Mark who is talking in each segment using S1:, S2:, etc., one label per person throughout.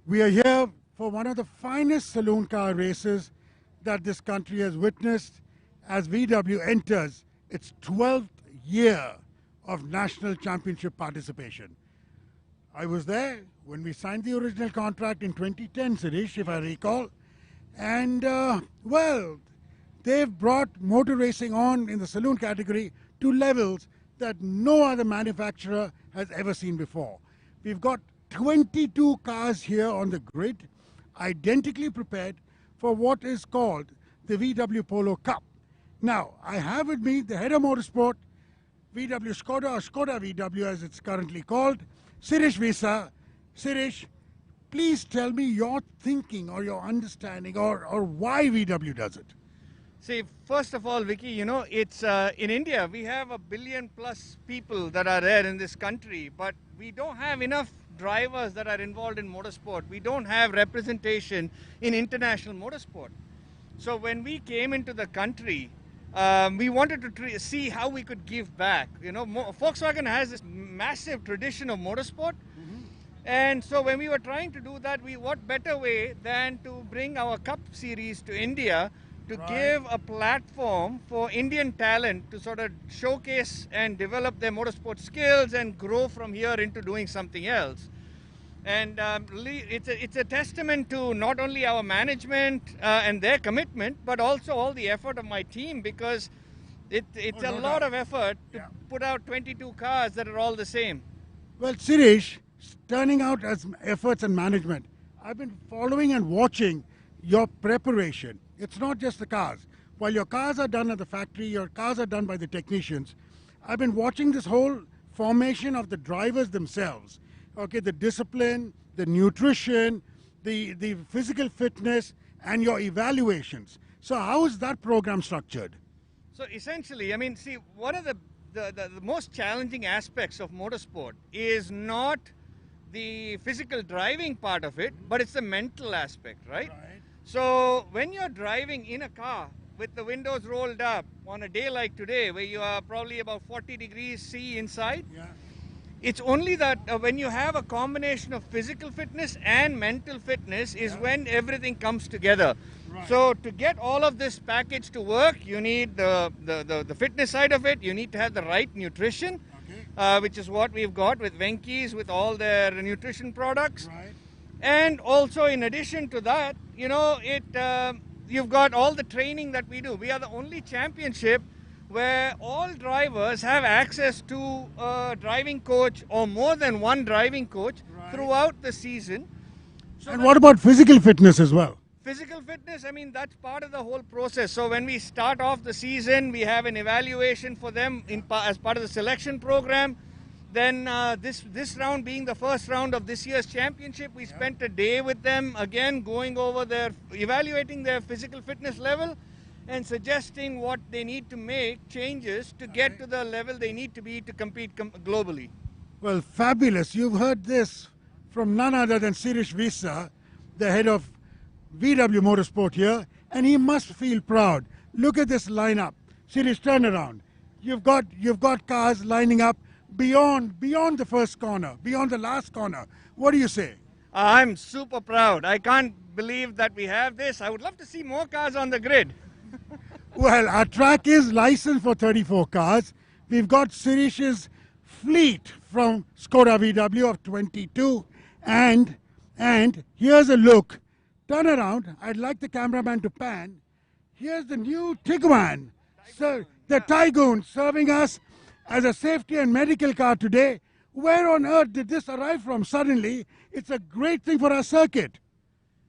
S1: We are here for one of the finest saloon car races that this country has witnessed as VW enters its 12th year of national championship participation. I was there when we signed the original contract in 2010, Sirish, if I recall. And, well, they've brought motor racing on in the saloon category to levels that no other manufacturer has ever seen before. We've got 22 cars here on the grid, identically prepared for what is called the VW Polo Cup. Now, I have with me the head of motorsport, VW Skoda, or Skoda VW as it's currently called, Sirish Visa. Sirish, please tell me your thinking or your understanding or why VW does it.
S2: See, first of all, Vicky, you know, it's in India, we have 1 billion plus people that are there in this country, but we don't have enough drivers that are involved in motorsport. We don't have representation in international motorsport. So when we came into the country, we wanted to see how we could give back. You know, Volkswagen has this massive tradition of motorsport. And so when we were trying to do that, what better way than to bring our Cup series to India to give a platform for Indian talent to sort of showcase and develop their motorsport skills and grow from here into doing something else. And it's a testament to not only our management and their commitment, but also all the effort of my team, because it's a lot of effort to put out 22 cars that are all the same.
S1: Well, Sirish, turning out as efforts and management, I've been following and watching your preparation. It's not just the cars. While your cars are done at the factory, your cars are done by the technicians. I've been watching this whole formation of the drivers themselves. Okay, the discipline, the nutrition, the physical fitness, and your evaluations. So how is that program structured?
S2: So essentially, I mean, see, one of the most challenging aspects of motorsport is not the physical driving part of it, but it's the mental aspect, right? So when you're driving in a car with the windows rolled up on a day like today, where you are probably about 40 degrees C inside, it's only that when you have a combination of physical fitness and mental fitness is when everything comes together. So to get all of this package to work, you need the fitness side of it, you need to have the right nutrition, which is what we've got with Venky's, with all their nutrition products. And also in addition to that, you know, you've got all the training that we do. We are the only championship where all drivers have access to a driving coach or more than one driving coach throughout the season. So
S1: and what about physical fitness as well?
S2: Physical fitness, I mean, that's part of the whole process. So when we start off the season, we have an evaluation for them as part of the selection program. Then this round being the first round of this year's championship, we spent a day with them, again going over evaluating their physical fitness level and suggesting what they need to make changes to get to the level they need to be to compete globally.
S1: Well, fabulous. You've heard this from none other than Sirish Visa, the head of VW Motorsport here, and he must feel proud. Look at this lineup. Sirish, turn around. You've got cars lining up beyond the first corner, beyond the last corner. What do you say?
S2: I'm super proud. I can't believe that we have this. I would love to see more cars on the grid.
S1: Well, our track is licensed for 34 cars. We've got Sirish's fleet from Skoda VW of 22. And here's a look. Turn around. I'd like the cameraman to pan. Here's the new Tiguan. So, the Tygoon serving us as a safety and medical car today. Where on earth did this arrive from suddenly? It's a great thing for our circuit.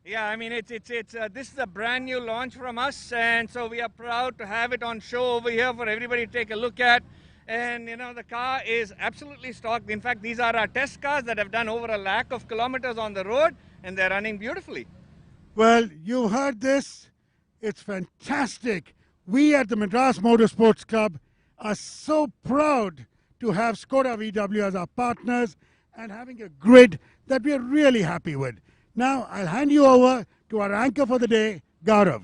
S2: Yeah, I mean, this is a brand new launch from us, and so we are proud to have it on show over here for everybody to take a look at. And, you know, the car is absolutely stocked. In fact, these are our test cars that have done over 1 lakh of kilometers on the road, and they're running beautifully.
S1: Well, you heard this. It's fantastic. We at the Madras Motorsports Club are so proud to have Skoda VW as our partners and having a grid that we are really happy with. Now, I'll hand you over to our anchor for the day, Gaurav.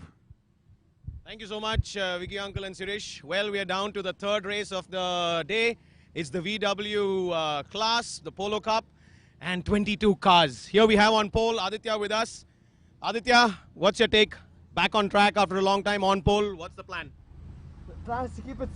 S3: Thank you so much, Vicky Uncle and Sirish. Well, we are down to the third race of the day. It's the VW class, the Polo Cup. and 22 cars. Here we have on pole Aditya with us. Aditya, what's your take? Back on track after a long time on pole. What's the plan?
S4: The plan is to keep it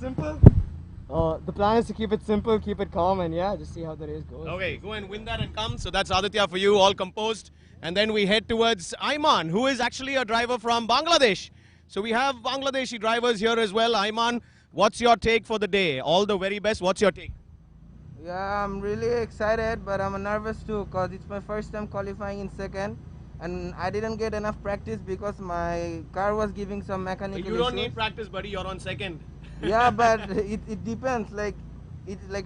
S4: simple. Keep it calm, and yeah, just see how the race goes.
S3: Okay, go and win that and come. So that's Aditya for you, all composed. And then we head towards Ayman, who is actually a driver from Bangladesh. So we have Bangladeshi drivers here as well. Ayman, what's your take for the day? All the very best. What's your take?
S4: Yeah, I'm really excited, but I'm nervous too because it's my first time qualifying in second, and I didn't get enough practice because my car was giving some mechanical issues.
S3: You don't need practice, buddy. You're on second.
S4: Yeah, but it depends. Like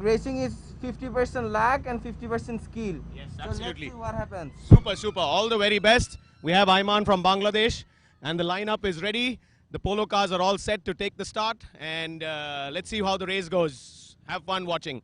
S4: racing is 50% luck and 50% skill.
S3: Yes,
S4: so
S3: absolutely.
S4: Let's see what happens.
S3: Super, super. All the very best. We have Ayman from Bangladesh, and the lineup is ready. The polo cars are all set to take the start, and let's see how the race goes. Have fun watching.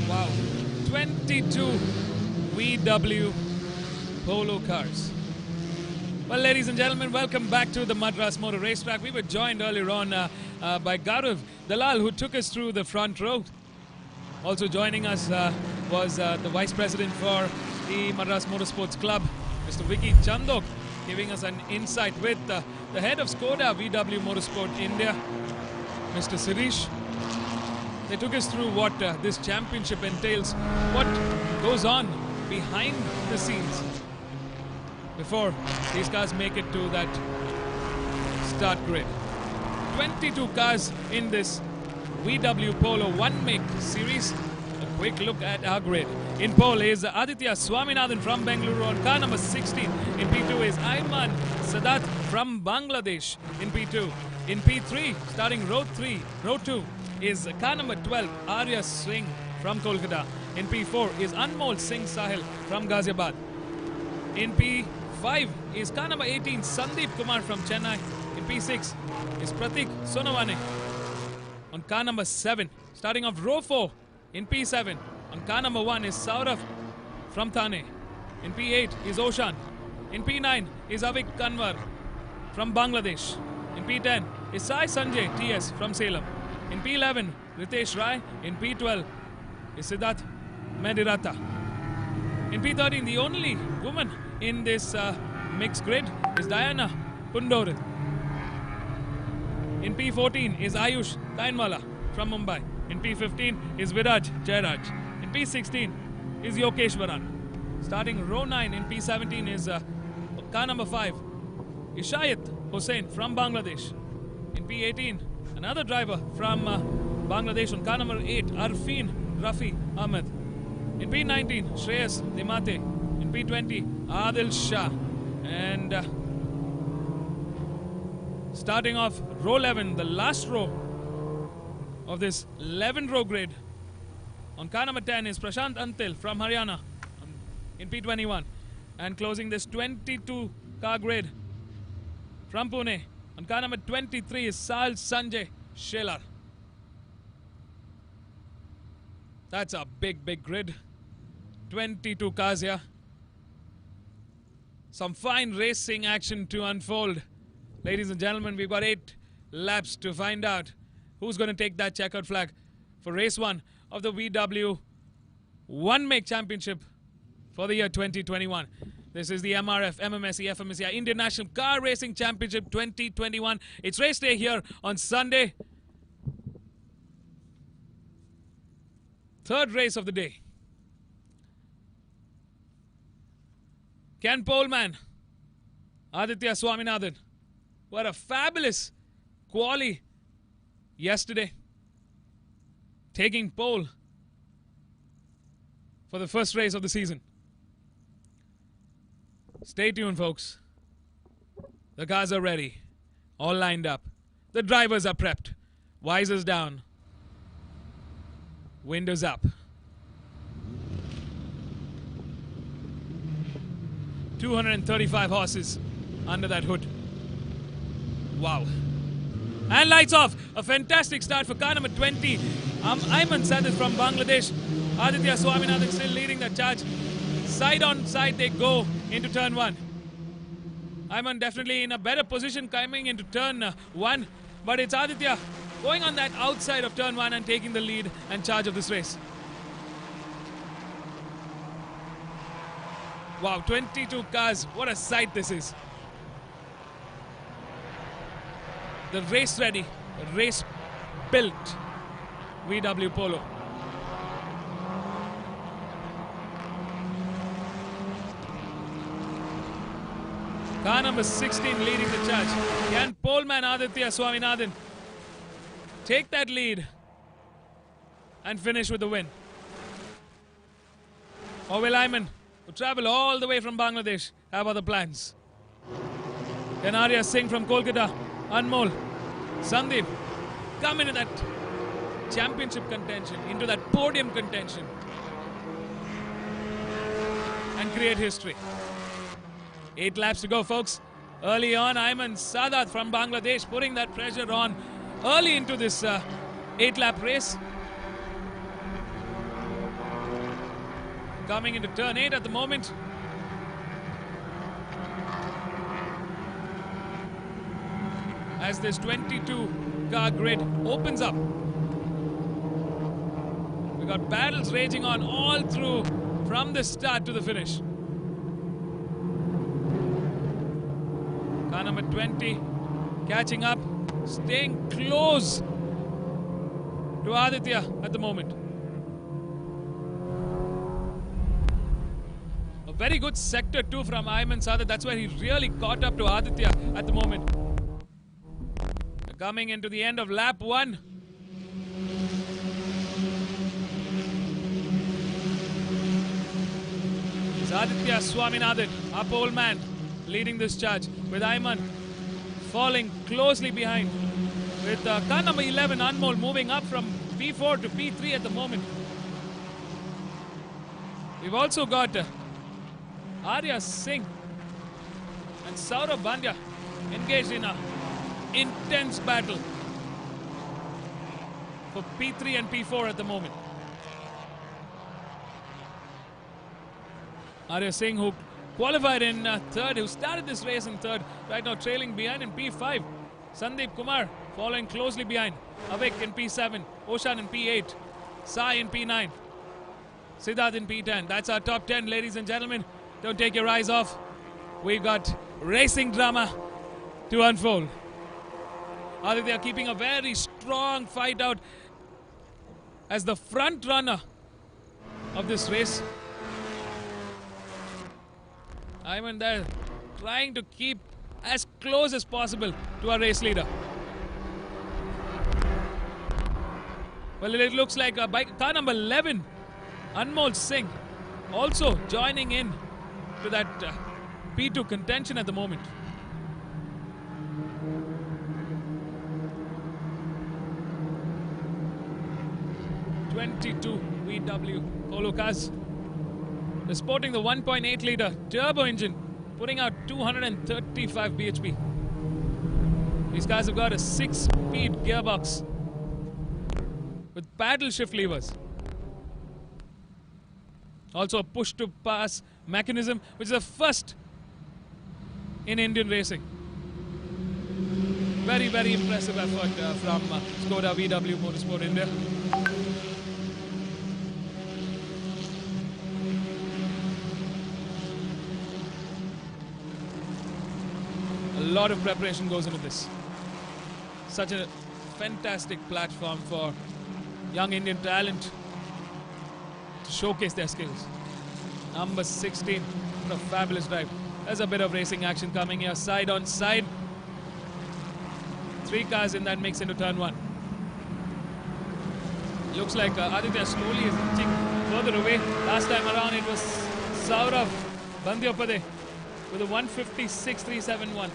S5: Wow, 22 VW Polo cars. Well, ladies and gentlemen, welcome back to the Madras Motor Race Track. We were joined earlier on by Gaurav Dalal, who took us through the front row. Also joining us was the Vice President for the Madras Motorsports Club, Mr. Vicky Chandok, giving us an insight with the head of Skoda VW Motorsport India, Mr. Sirish. They took us through what this championship entails, what goes on behind the scenes before these cars make it to that start grid. 22 cars in this VW Polo one-make series. A quick look at our grid. In pole is Aditya Swaminathan from Bengaluru on car number 16. In P2 is Ayman Sadat from Bangladesh in P2. In P3, starting row 2, is car number 12, Arya Singh from Kolkata. In P4 is Anmol Singh Sahil from Ghaziabad. In P5 is car number 18, Sandeep Kumar from Chennai. In P6 is Pratik Sonawane on car number 7. Starting off row 4 in P7 on car number 1 is Saurav from Thane. In P8 is Oshan. In P9 is Avik Kanwar from Bangladesh. In P10 is Sai Sanjay TS from Salem. In P11, Ritesh Rai. In P12 is Siddharth Medirata. In P13, the only woman in this mixed grid is Diana Pundoran. In P14 is Ayush Tainwala from Mumbai. In P15 is Viraj Jairaj. In P16 is Yokeshwaran. Starting row 9 in P17 is car number 5, Ishayat Hussain from Bangladesh. In P18, another driver from Bangladesh on car number 8, Arfin Rafi Ahmed. In P19, Shreyas Dimate. In P20, Adil Shah. And starting off row 11, the last row of this 11-row grid. On car number 10 is Prashant Antil from Haryana. On in P21. And closing this 22 car grid from Pune. On car number 23 is Sal Sanjay Shelar. That's a big, big grid. 22 cars here. Some fine racing action to unfold. Ladies and gentlemen, we've got 8 laps to find out who's going to take that checkered flag for race 1 of the VW One Make Championship for the year 2021. This is the MRF MMSC FMSCI Indian National Car Racing Championship 2021. It's race day here on Sunday. Third race of the day. Ken Poleman, Aditya Swaminathan. What a fabulous quali yesterday. Taking pole for the first race of the season. Stay tuned, folks. The cars are ready. All lined up. The drivers are prepped. Visors down. Windows up. 235 horses under that hood. Wow. And lights off. A fantastic start for car number 20. Ayman Sadis from Bangladesh. Aditya Swaminathan still leading the charge. Side on side they go into turn 1. Ayman definitely in a better position coming into turn 1. But it's Aditya going on that outside of turn 1 and taking the lead and charge of this race. Wow, 22 cars. What a sight this is. The race ready, race built VW Polo. Car number 16 leading the charge. Can poleman Aditya Swaminathan take that lead and finish with the win? Or will Ayman, who travel all the way from Bangladesh, have other plans? Can Arya Singh from Kolkata, Anmol, Sandeep come into that championship contention, into that podium contention and create history? 8 laps to go, folks. Early on, Ayman Sadat from Bangladesh putting that pressure on early into this 8-lap race. Coming into turn 8 at the moment. As this 22-car grid opens up. We got battles raging on all through from the start to the finish. Car number 20 catching up, staying close to Aditya at the moment. A very good sector too from Ayman Sadat. That's where he really caught up to Aditya at the moment. Coming into the end of lap 1. It's Aditya Swaminathan, our pole man, leading this charge, with Ayman falling closely behind. With car number 11, Anmol, moving up from P4 to P3 at the moment. We've also got Arya Singh and Saurabh Bandya engaged in a intense battle for P3 and P4 at the moment. Arya Singh, who qualified in third, who started this race in third, right now trailing behind in P5. Sandeep Kumar following closely behind. Avik in P7, Oshan in P8, Sai in P9, Siddharth in P10. That's our top 10, ladies and gentlemen. Don't take your eyes off. We've got racing drama to unfold. Aditya keeping a very strong fight out as the front runner of this race. Ayman there trying to keep as close as possible to our race leader. Well, it looks like car number 11, Anmol Singh, also joining in to that P2 contention at the moment. VW Polo cars. They're sporting the 1.8 litre turbo engine, putting out 235 bhp. These cars have got a 6-speed gearbox with paddle shift levers. Also a push-to-pass mechanism, which is the first in Indian racing. Very, very impressive effort from Skoda VW Motorsport India. A lot of preparation goes into this. Such a fantastic platform for young Indian talent to showcase their skills. Number 16, what a fabulous drive. There's a bit of racing action coming here, side on side. 3 cars in that mix into turn 1. Looks like Aditya slowly is inching further away. Last time around it was Saurav Bandyopadhyay with a 156.371.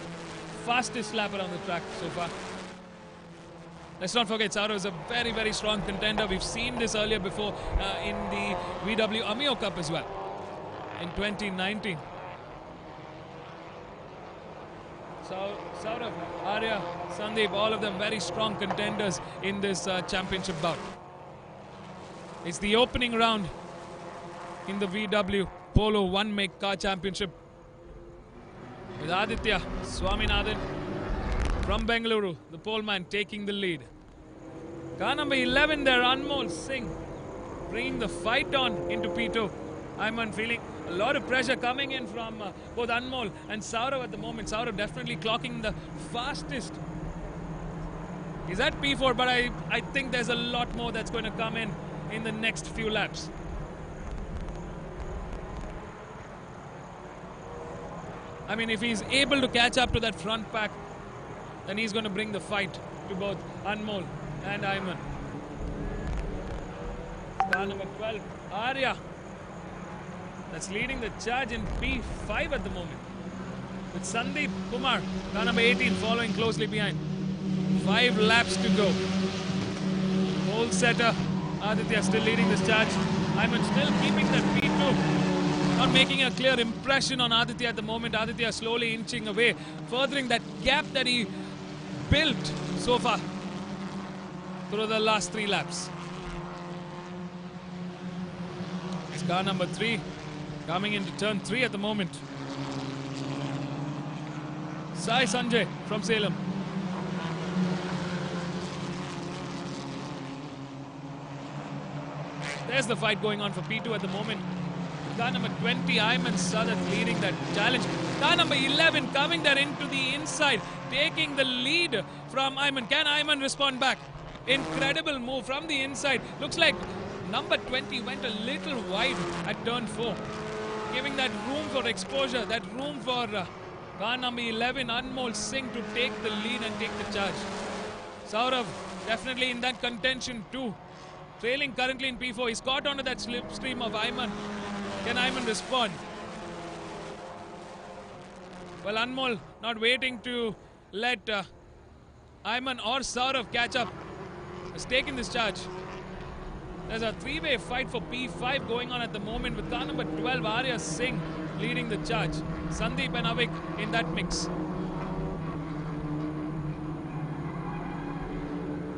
S5: Fastest lap around the track so far. Let's not forget, Saurav is a very, very strong contender. We've seen this earlier before in the VW Polo Cup as well in 2019. So Saurav, Arya, Sandeep, all of them very strong contenders in this championship bout. It's the opening round in the VW Polo One Make Car Championship, with Aditya Swaminathan from Bengaluru, the pole man, taking the lead. Car number 11 there, Anmol Singh, bringing the fight on into P2. Ayman feeling a lot of pressure coming in from both Anmol and Saurav at the moment. Saurav definitely clocking the fastest. He's at P4, but I think there's a lot more that's going to come in the next few laps. I mean, if he's able to catch up to that front pack, then he's going to bring the fight to both Anmol and Ayman. Car number 12, Arya, that's leading the charge in P5 at the moment, with Sandeep Kumar, car number 18, following closely behind. 5 laps to go. Pole setter Aditya still leading this charge. Ayman still keeping that P2. Not making a clear impression on Aditya at the moment. Aditya slowly inching away, furthering that gap that he built so far through the last 3 laps. It's car number 3 coming into turn 3 at the moment. Sai Sanjay from Salem. There's the fight going on for P2 at the moment. Car number 20, Ayman Sadat, leading that challenge. Car number 11 coming there into the inside, taking the lead from Ayman. Can Ayman respond back? Incredible move from the inside. Looks like number 20 went a little wide at turn 4, giving that room for exposure, that room for car number 11, Anmol Singh, to take the lead and take the charge. Saurav definitely in that contention too. Trailing currently in P4. He's caught onto that slipstream of Ayman. Can Ayman respond? Well, Anmol not waiting to let Ayman or Saurav catch up. Has taken this charge. There's a 3-way fight for P5 going on at the moment, with car number 12, Arya Singh, leading the charge. Sandeep and Avik in that mix.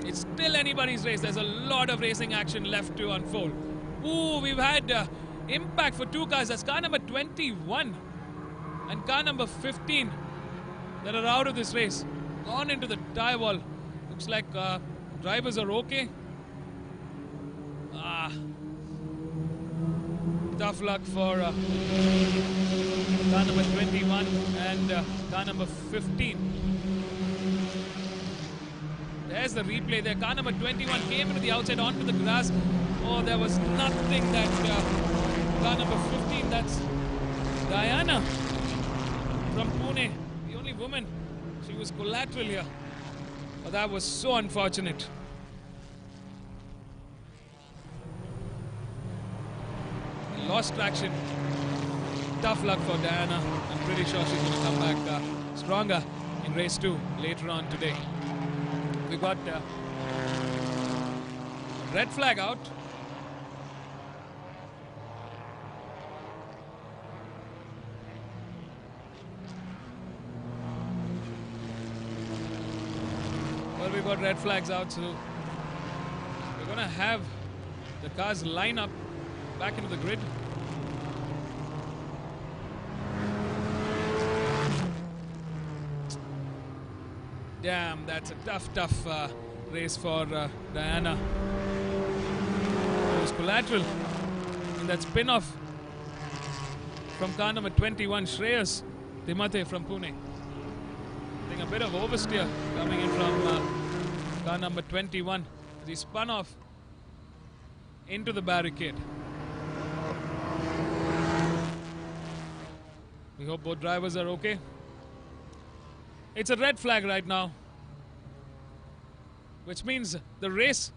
S5: It's still anybody's race. There's a lot of racing action left to unfold. Ooh, we've had impact for 2 cars. That's car number 21 and car number 15 that are out of this race. Gone into the tie wall. Looks like drivers are okay. Tough luck for car number 21 and car number 15. There's the replay there. Car number 21 came into the outside onto the grass. Oh, there was nothing that car number 15, that's Diana from Pune, the only woman. She was collateral here. But that was so unfortunate. Lost traction. Tough luck for Diana. I'm pretty sure she's going to come back stronger in race 2 later on today. We got red flag out. we've got red flags out, so we're going to have the cars line up back into the grid. Damn, that's a tough race for Diana. It was collateral in that spin-off from car number 21, Shreyas Dimate from Pune. I think a bit of oversteer coming in from car number 21 as he spun off into the barricade. We hope both drivers are okay. It's a red flag right now, which means the race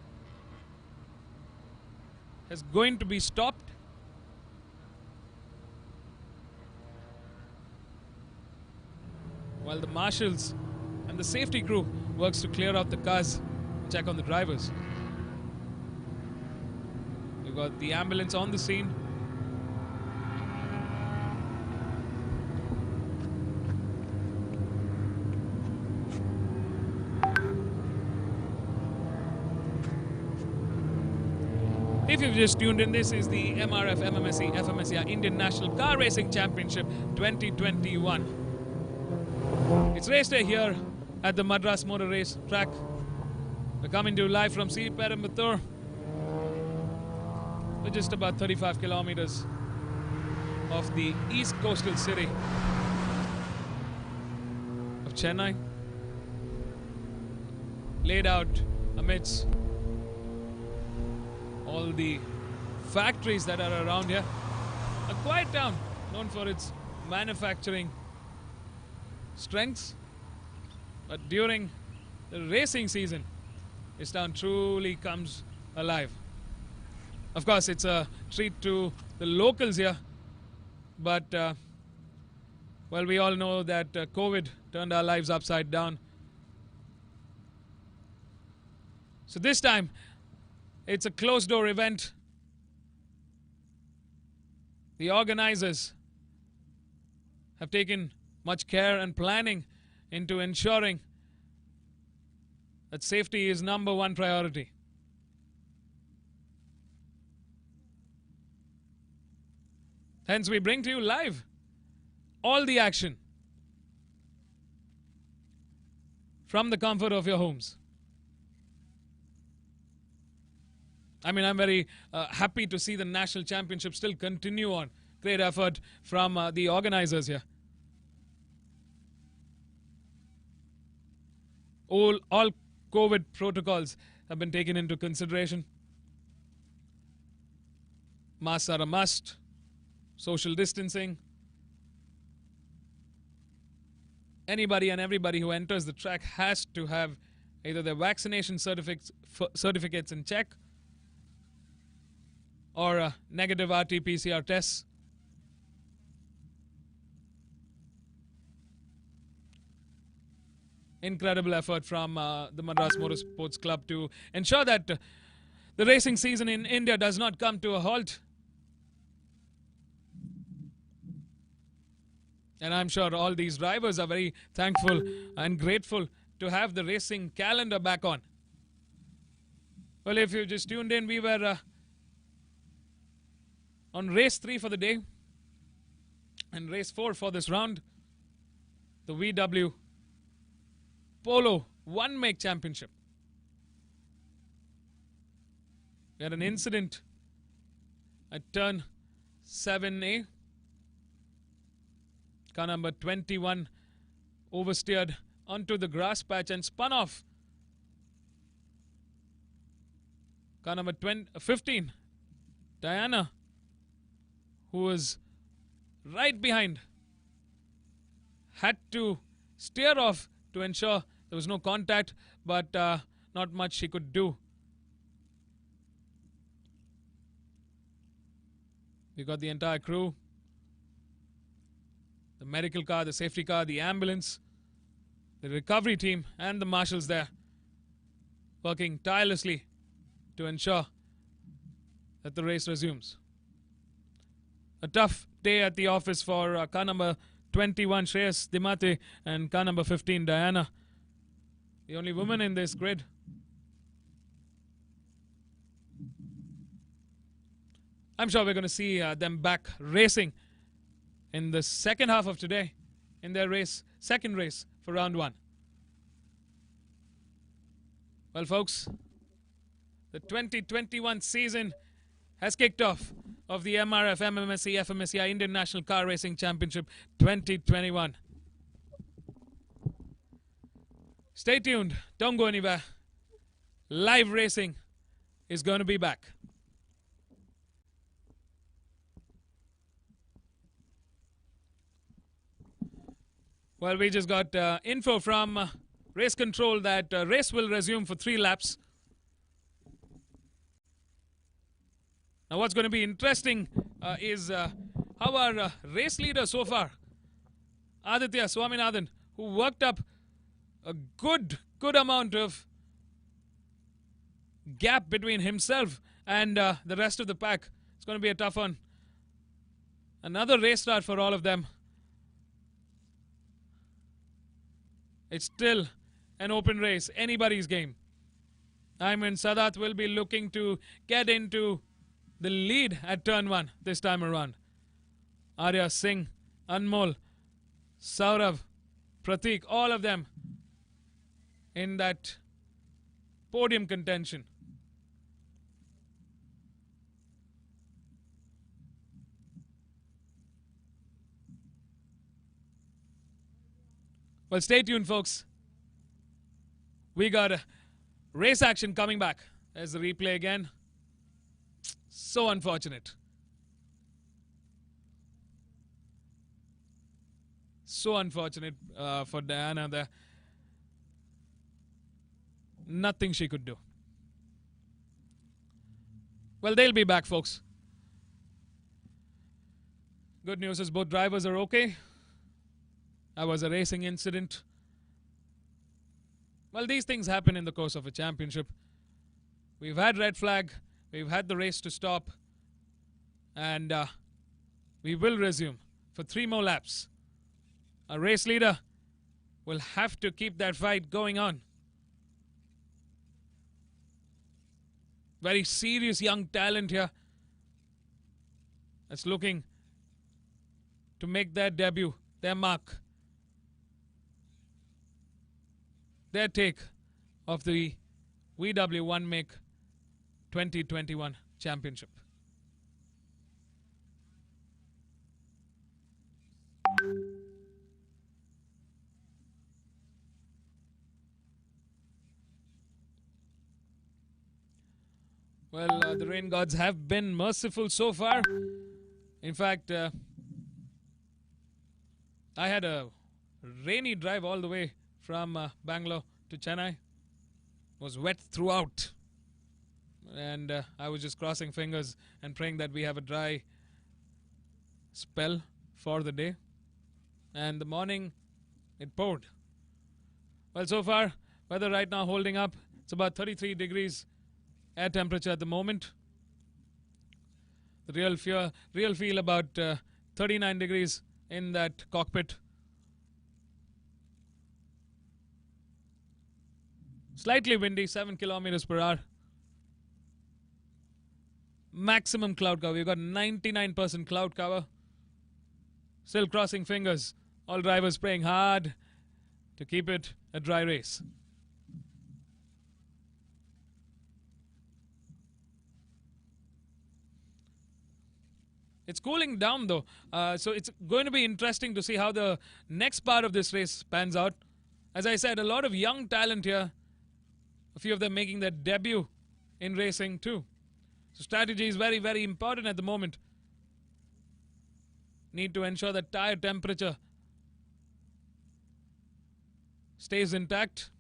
S5: is going to be stopped. While the marshals and the safety crew works to clear out the cars and check on the drivers. We've got the ambulance on the scene. If you've just tuned in, this is the MRF MMSC FMSC Indian National Car Racing Championship 2021. It's race day here at the Madras Motor Racing Track. We're coming to you live from Sri Perumbudur. We're just about 35 kilometers off the east coastal city of Chennai, laid out amidst all the factories that are around here. A quiet town known for its manufacturing strengths, but during the racing season this town truly comes alive. Of course, it's a treat to the locals here, but well, we all know that COVID turned our lives upside down. So this time it's a closed-door event. The organizers have taken much care and planning into ensuring that safety is #1 priority. Hence, we bring to you live all the action from the comfort of your homes. I mean, I'm very happy to see the national championship still continue on. Great effort from the organizers here. All COVID protocols have been taken into consideration. Masks are a must. Social distancing. Anybody and everybody who enters the track has to have either their vaccination certificates in check or a negative RT-PCR tests. Incredible effort from the Madras Motor Sports Club to ensure that the racing season in India does not come to a halt. And I'm sure all these drivers are very thankful and grateful to have the racing calendar back on. Well, if you just tuned in, we were on race 3 for the day and race 4 for this round, the VW Polo One-Make Championship. We had an incident at turn 7A. Car number 21 oversteered onto the grass patch and spun off. Car number 15, Diana, who was right behind, had to steer off to ensure there was no contact, but not much she could do. We got the entire crew, the medical car, the safety car, the ambulance, the recovery team, and the marshals there, working tirelessly to ensure that the race resumes. A tough day at the office for car number 21, Shreyas Dimate, and car number 15, Diana. The only woman in this grid. I'm sure we're going to see them back racing in the second half of today in their second race for round 1. Well, folks, the 2021 season has kicked off of the MRF MMSC FMSCI Indian National Car Racing Championship 2021. Stay tuned. Don't go anywhere. Live racing is going to be back. Well, we just got info from race control that race will resume for 3 laps. Now, what's going to be interesting is how our race leader so far, Aditya Swaminathan, who worked up a good amount of gap between himself and the rest of the pack. It's going to be a tough one. Another race start for all of them. It's still an open race, anybody's game. Ayman Sadat will be looking to get into the lead at turn 1 this time around. Arya Singh, Anmol, Saurav, Pratik, all of them in that podium contention. Well, stay tuned, folks. We got race action coming back. There's the replay again. So unfortunate. So unfortunate for Diana there. Nothing she could do. Well, they'll be back, folks. Good news is both drivers are okay. That was a racing incident. Well, these things happen in the course of a championship. We've had red flag. We've had the race to stop. And we will resume for 3 more laps. Our race leader will have to keep that fight going on. Very serious young talent here that's looking to make their debut, their mark, their take of the VW One Make 2021 Championship. Well, the rain gods have been merciful so far. In fact, I had a rainy drive all the way from Bangalore to Chennai. It was wet throughout. And I was just crossing fingers and praying that we have a dry spell for the day. And the morning, it poured. Well, so far, weather right now holding up. It's about 33 degrees air temperature at the moment. The real feel about 39 degrees in that cockpit. Slightly windy, 7 kilometers per hour. Maximum cloud cover. We've got 99% cloud cover. Still crossing fingers. All drivers praying hard to keep it a dry race. It's cooling down though, so it's going to be interesting to see how the next part of this race pans out. As I said, a lot of young talent here, a few of them making their debut in racing too. So strategy is very, very important at the moment. Need to ensure that tire temperature stays intact.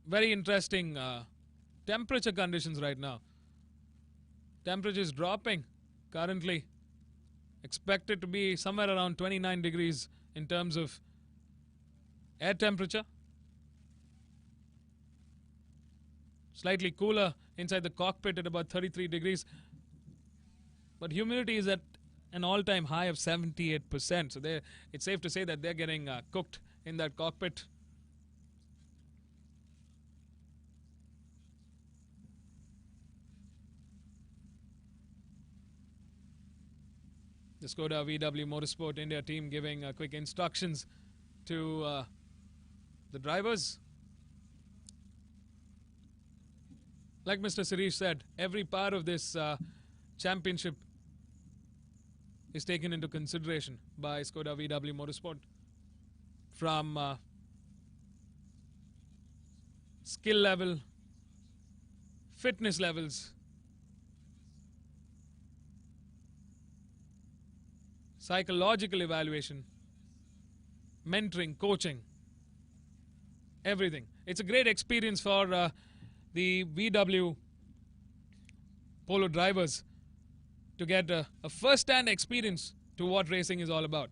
S5: Very interesting temperature conditions right now. Temperature is dropping currently. Expected to be somewhere around 29 degrees in terms of air temperature. Slightly cooler inside the cockpit at about 33 degrees. But humidity is at an all-time high of 78%. So it's safe to say that they're getting cooked in that cockpit. The Skoda VW Motorsport India team giving quick instructions to the drivers. Like Mr. Sirish said, every part of this championship is taken into consideration by Skoda VW Motorsport. From skill level, fitness levels, psychological evaluation, mentoring, coaching, everything. It's a great experience for the VW Polo drivers to get a first-hand experience to what racing is all about.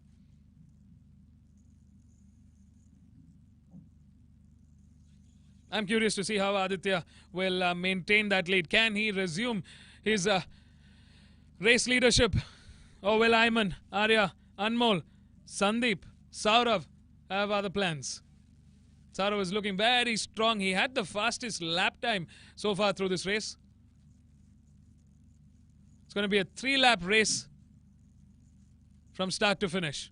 S5: I'm curious to see how Aditya will maintain that lead. Can he resume his race leadership? Or will Ayman, Arya, Anmol, Sandeep, Saurav have other plans? Saurav is looking very strong. He had the fastest lap time so far through this race. It's going to be a 3-lap race from start to finish.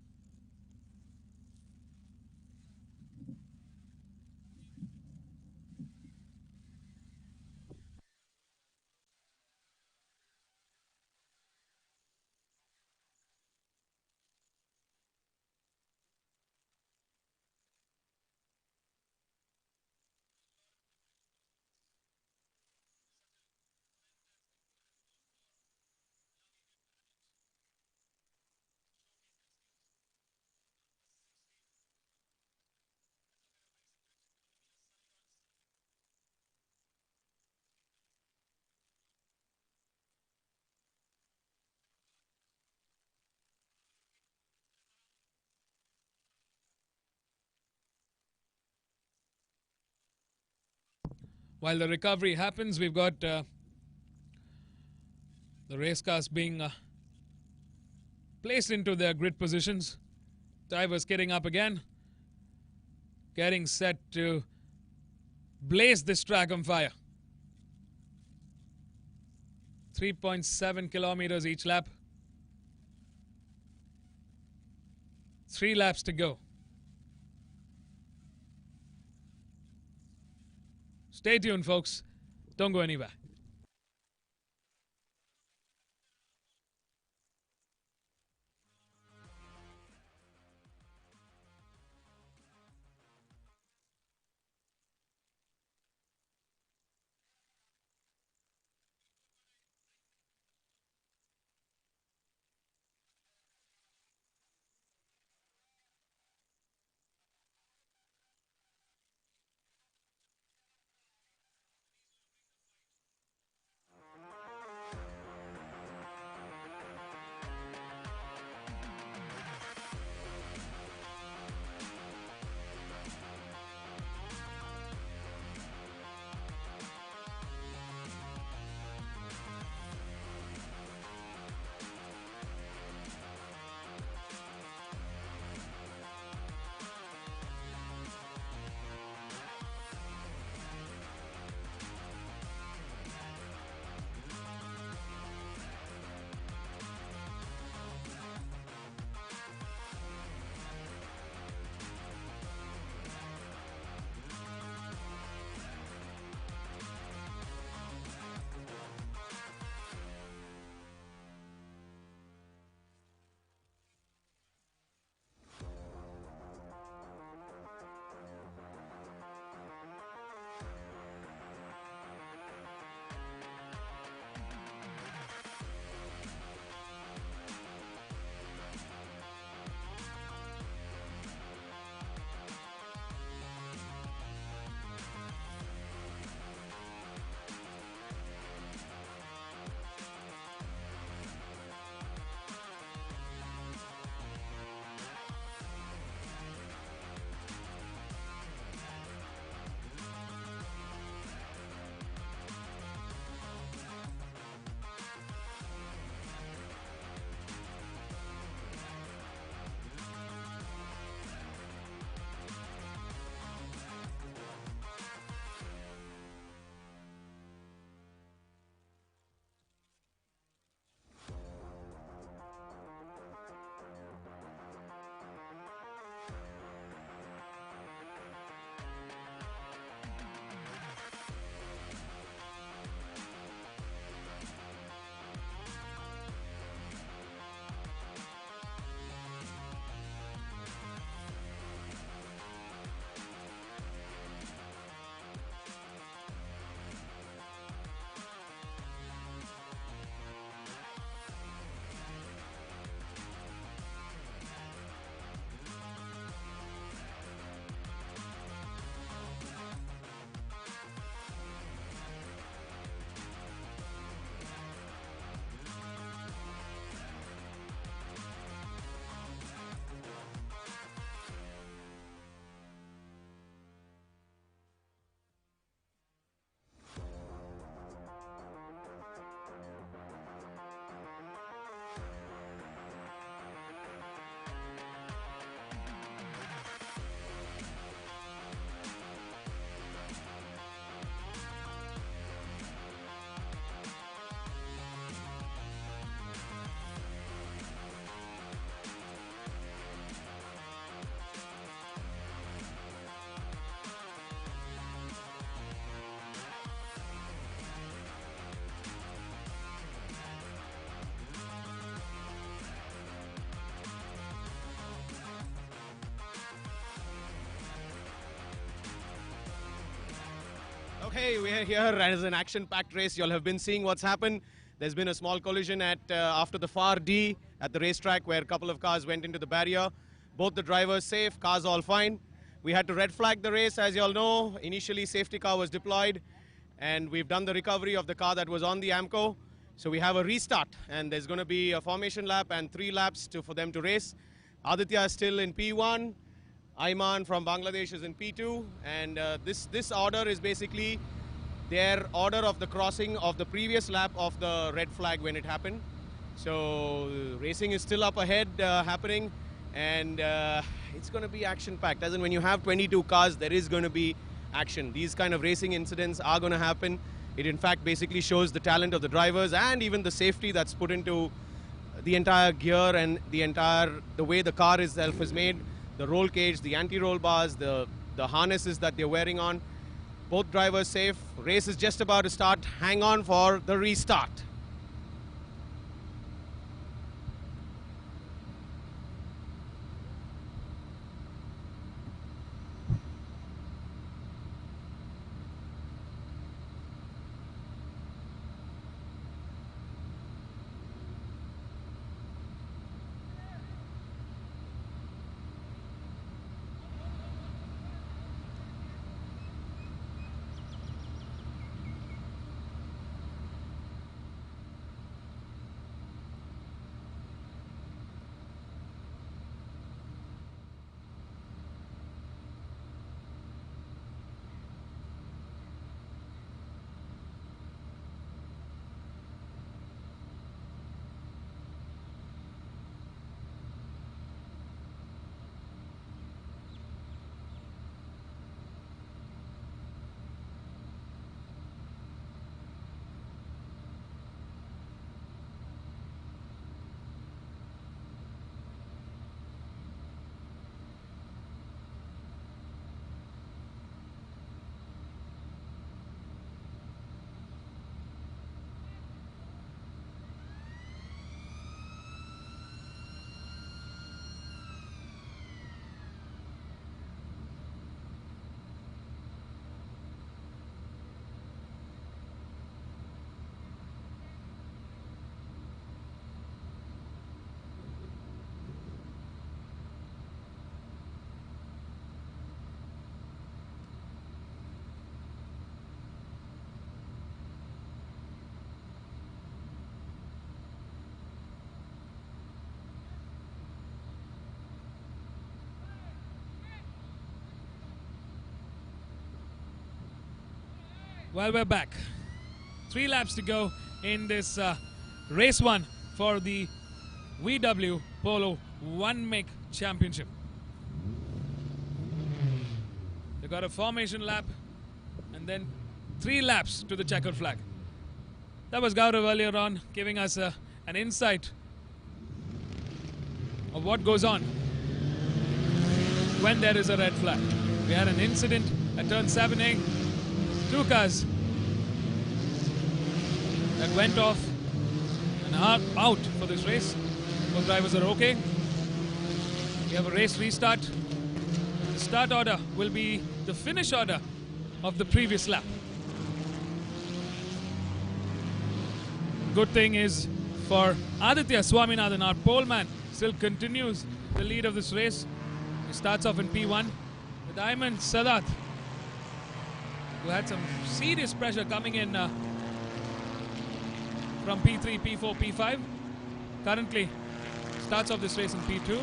S5: While the recovery happens, we've got the race cars being placed into their grid positions. Drivers getting up again, getting set to blaze this track on fire. 3.7 kilometers each lap. 3 laps to go. Stay tuned, folks. Don't go anywhere.
S3: hey, we're here as an action-packed race. You'll have been seeing what's happened. There's been a small collision at after the far D at the racetrack where a couple of cars went into the barrier. Both the drivers safe, cars all fine. We had to red flag the race, as you all know. Initially, safety car was deployed, and we've done the recovery of the car that was on the AMCO. So we have a restart, and there's going to be a formation lap and 3 laps for them to race. Aditya is still in P1. Ayman from Bangladesh is in P2, and this order is basically their order of the crossing of the previous lap of the red flag when it happened. So racing is still up ahead happening, and it's going to be action-packed. As in, when you have 22 cars, there is going to be action. These kind of racing incidents are going to happen. It in fact basically shows the talent of the drivers and even the safety that's put into the entire gear and the way the car itself is made, the roll cage, the anti-roll bars, the harnesses that they're wearing on. Both drivers safe. Race is just about to start. Hang on for the restart.
S5: Well, we're back. 3 laps to go in this race 1 for the VW Polo One-Make Championship. They got a formation lap and then 3 laps to the checkered flag. That was Gaurav earlier on giving us an insight of what goes on when there is a red flag. We had an incident at turn 7A. 2 cars that went off and are out for this race. Both drivers are okay. We have a race restart. The start order will be the finish order of the previous lap. Good thing is for Aditya Swaminathan, our pole man, still continues the lead of this race. He starts off in P1 with Ayman Sadat, who had some serious pressure coming in from P3, P4, P5. Currently starts off this race in P2.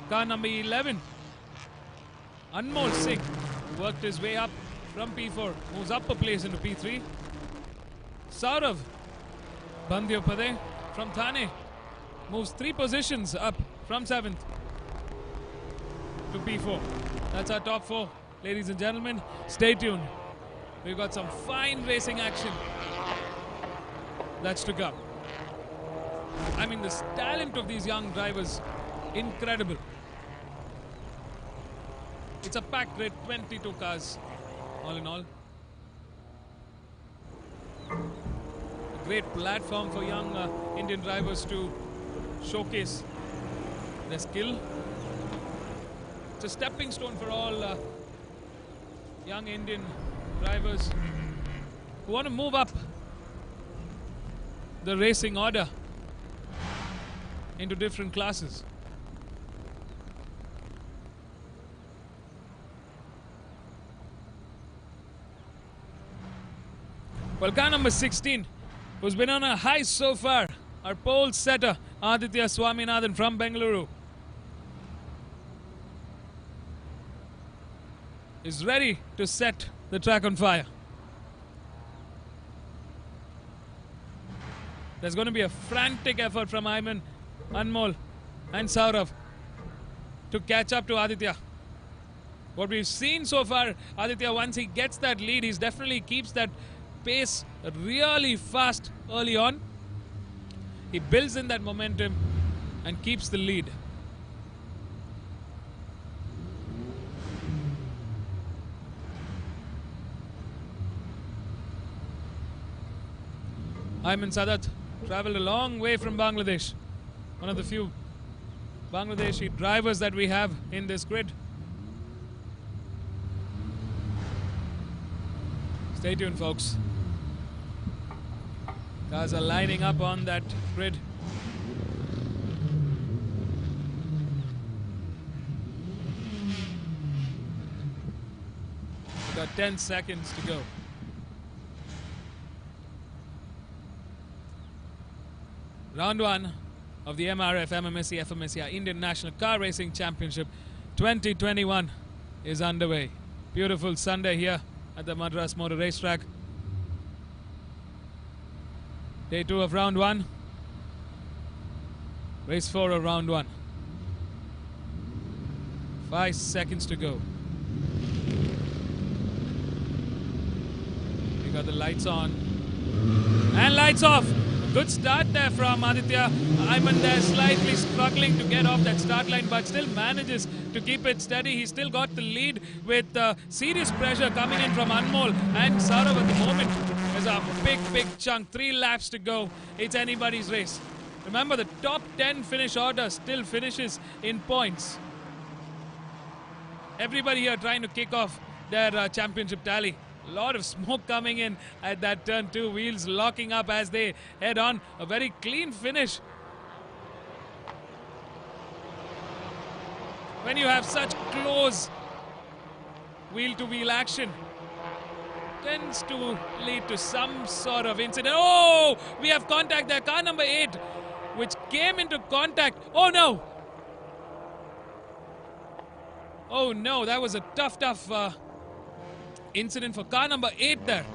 S5: Car number 11, Anmol Singh, who worked his way up from P4, moves up a place into P3. Saurav Bandyopade from Thane moves 3 positions up from 7th to P4. That's our top 4. Ladies and gentlemen, stay tuned. We've got some fine racing action that's to come. I mean, the talent of these young drivers, incredible. It's a packed grid, 22 cars, all in all. A great platform for young Indian drivers to showcase their skill. It's a stepping stone for all young Indian drivers who want to move up the racing order into different classes. Well, car number 16, who's been on a high so far, our pole setter, Aditya Swaminathan from Bengaluru, is ready to set the track on fire. There's going to be a frantic effort from Ayman, Anmol and Saurav to catch up to Aditya. What we've seen so far, Aditya, once he gets that lead, he definitely keeps that pace really fast early on. He builds in that momentum and keeps the lead. Ayman Sadat traveled a long way from Bangladesh. One of the few Bangladeshi drivers that we have in this grid. Stay tuned, folks. Cars are lining up on that grid. We've got 10 seconds to go. Round 1 of the MRF MMSC FMSC Indian National Car Racing Championship 2021 is underway. Beautiful Sunday here at the Madras Motor Racing Track. Day 2 of round 1. Race 4 of round 1. 5 seconds to go. We got the lights on and lights off. Good start there from Aditya. Ayman there slightly struggling to get off that start line, but still manages to keep it steady. He still got the lead with serious pressure coming in from Anmol and Saurav at the moment. There's a big chunk. 3 laps to go. It's anybody's race. Remember, the top 10 finish order still finishes in points. Everybody here trying to kick off their championship tally. A lot of smoke coming in at that turn 2. Wheels locking up as they head on. A very clean finish. When you have such close wheel-to-wheel action, tends to lead to some sort of incident. Oh, we have contact there. Car number 8, which came into contact. Oh no! Oh no, that was a tough incident for car number 8 there.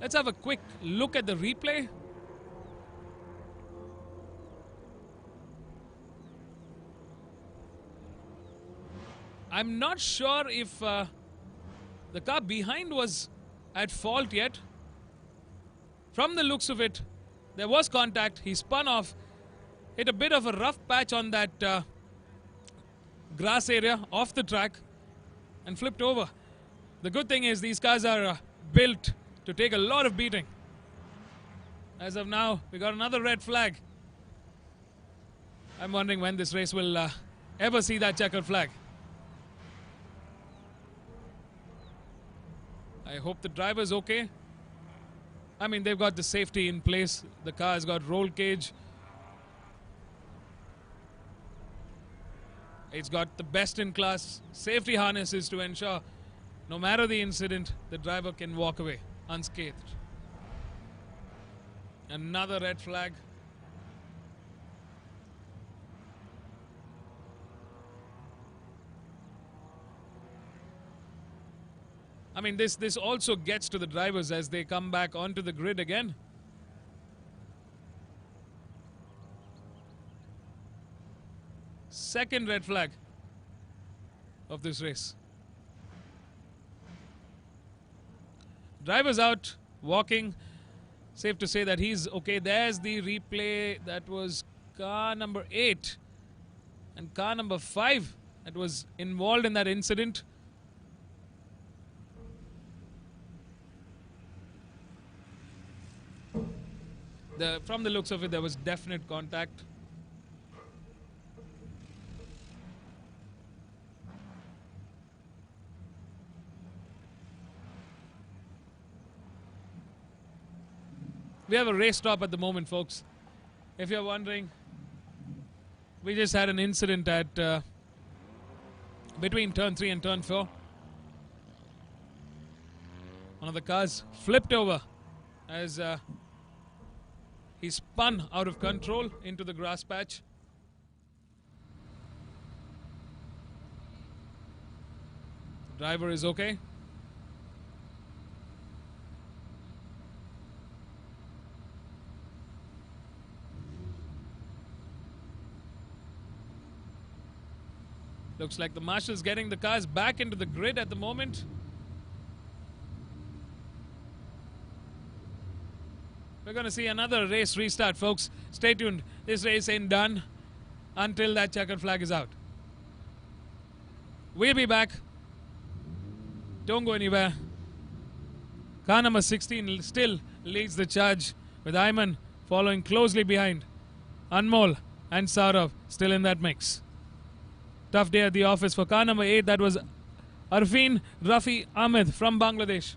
S5: Let's have a quick look at the replay. I'm not sure if the car behind was at fault yet. From the looks of it, there was contact. He spun off, hit a bit of a rough patch on that grass area off the track and flipped over. The good thing is these cars are built to take a lot of beating. As of now, we got another red flag. I'm wondering when this race will ever see that checkered flag. I hope the driver's okay. I mean, they've got the safety in place. The car's got roll cage. It's got the best-in-class safety harnesses to ensure no matter the incident, the driver can walk away unscathed. Another red flag. I mean, this also gets to the drivers as they come back onto the grid again. Second red flag of this race. Driver's out, walking. Safe to say that he's okay. There's the replay. That was car number 8 and car number 5 that was involved in that incident. From the looks of it, there was definite contact. We have a race stop at the moment, folks. If you're wondering, we just had an incident at between turn 3 and turn 4. One of the cars flipped over as he spun out of control into the grass patch. The driver is okay. Looks like the marshal's getting the cars back into the grid at the moment. We're going to see another race restart, folks. Stay tuned. This race ain't done until that checkered flag is out. We'll be back. Don't go anywhere. Car number 16 still leads the charge, with Ayman following closely behind. Anmol and Saurav still in that mix. Tough day at the office for car number 8. That was Arfin Rafi Ahmed from Bangladesh.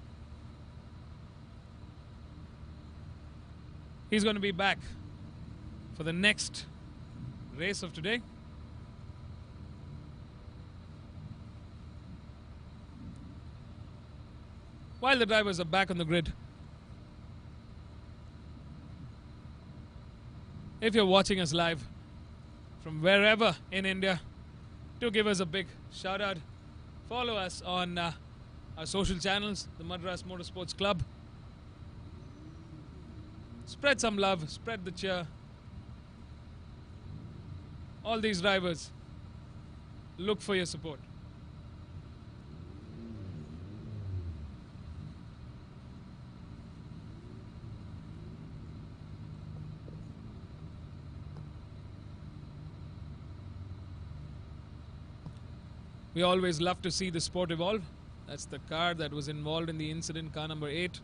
S5: He's going to be back for the next race of today. While the drivers are back on the grid, if you're watching us live from wherever in India, do give us a big shout out. Follow us on our social channels, the Madras Motorsports Club. Spread some love, spread the cheer. All these drivers, look for your support. We always love to see the sport evolve. That's the car that was involved in the incident, car number 8.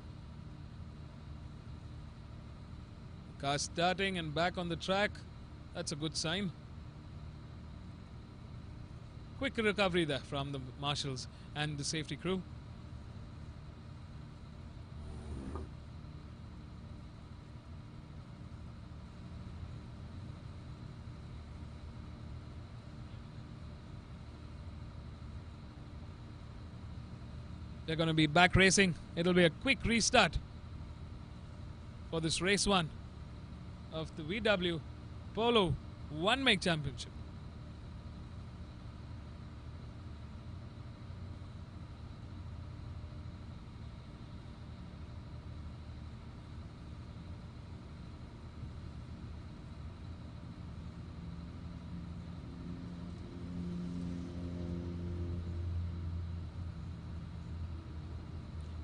S5: Car starting and back on the track. That's a good sign. Quick recovery there from the marshals and the safety crew. They're going to be back racing. It'll be a quick restart for this race 1 of the VW Polo One-Make Championship.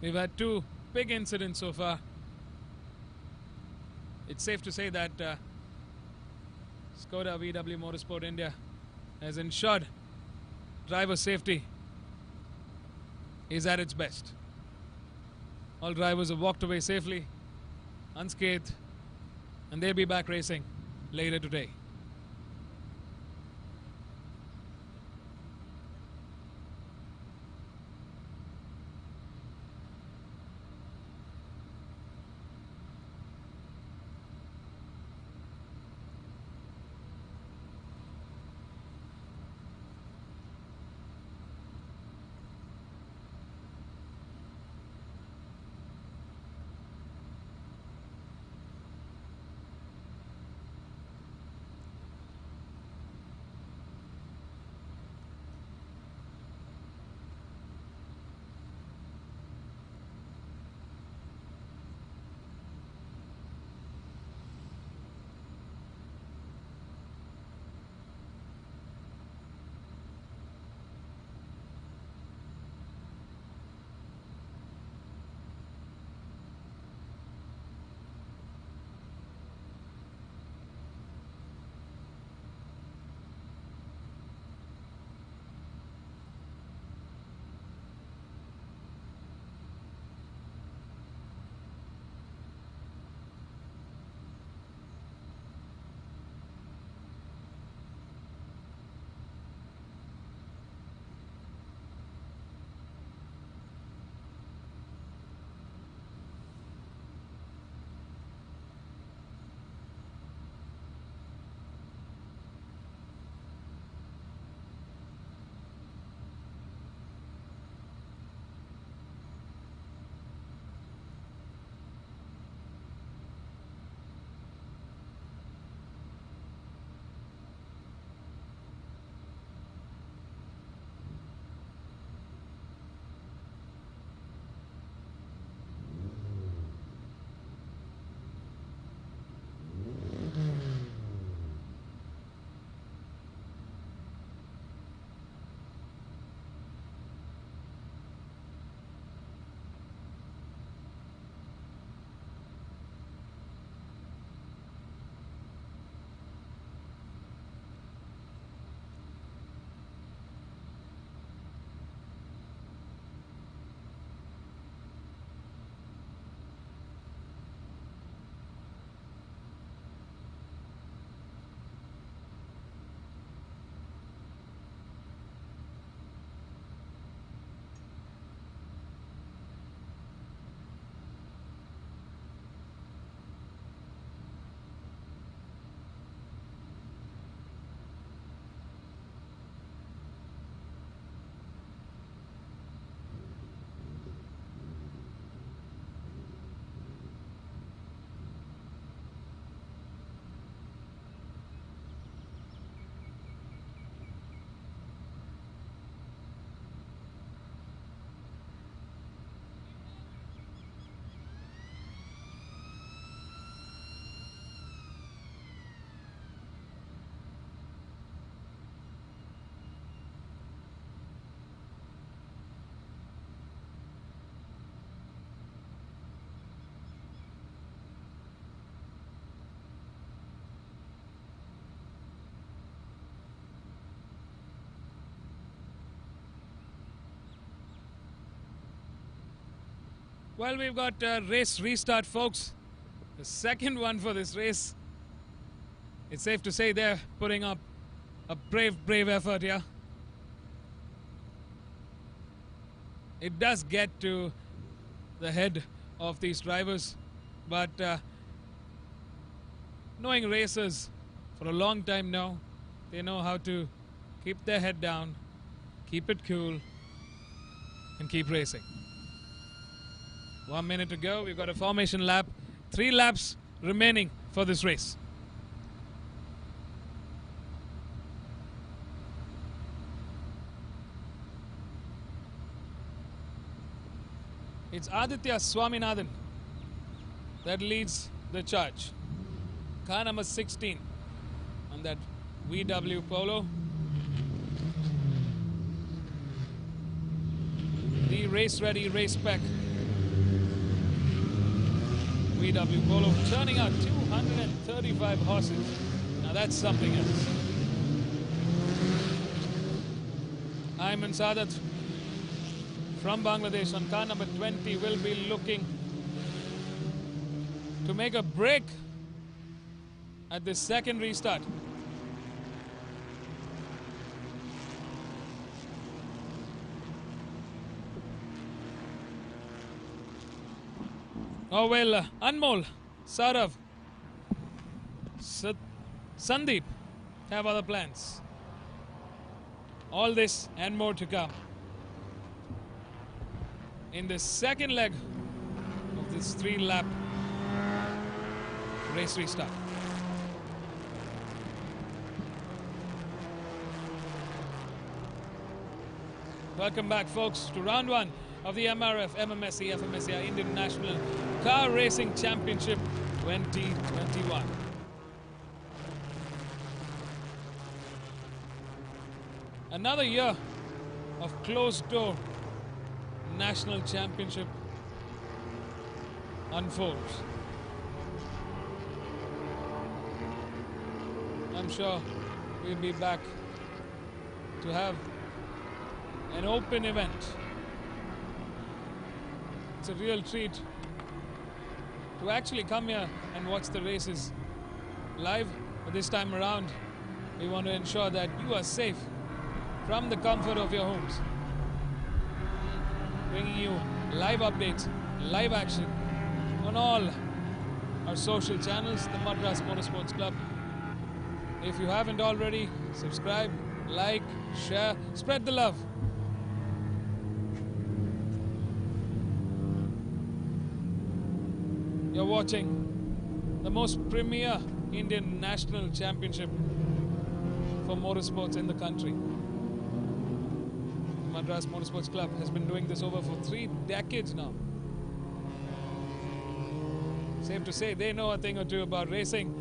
S5: We've had 2 big incidents so far. It's safe to say that Skoda VW Motorsport India has ensured driver safety is at its best. All drivers have walked away safely, unscathed, and they'll be back racing later today. Well, we've got a race restart, folks. The second one for this race. It's safe to say they're putting up a brave effort here. It does get to the head of these drivers, but knowing racers for a long time now, they know how to keep their head down, keep it cool, and keep racing. 1 minute to go. We've got a formation lap. 3 laps remaining for this race. It's Aditya Swaminathan that leads the charge. Car number 16 on that VW Polo. The race-ready, race-spec VW Polo churning out 235 horses. Now that's something else. Ayman Sadat from Bangladesh on car number 20 will be looking to make a break at the second restart. Oh well, Anmol, Saurav, Sandeep have other plans. All this and more to come in the second leg of this 3-lap race restart. Welcome back, folks, to round 1 of the MRF MMSC FMSC Indian National Car Racing Championship 2021. Another year of closed-door national championship unfolds. I'm sure we'll be back to have an open event. It's a real treat to actually come here and watch the races live. But this time around, we want to ensure that you are safe from the comfort of your homes. Bringing you live updates, live action on all our social channels, the Madras Motorsports Club. If you haven't already, subscribe, like, share, spread the love. You're watching the most premier Indian National Championship for motorsports in the country. The Madras Motorsports Club has been doing this over for 3 decades now. Safe to say they know a thing or two about racing.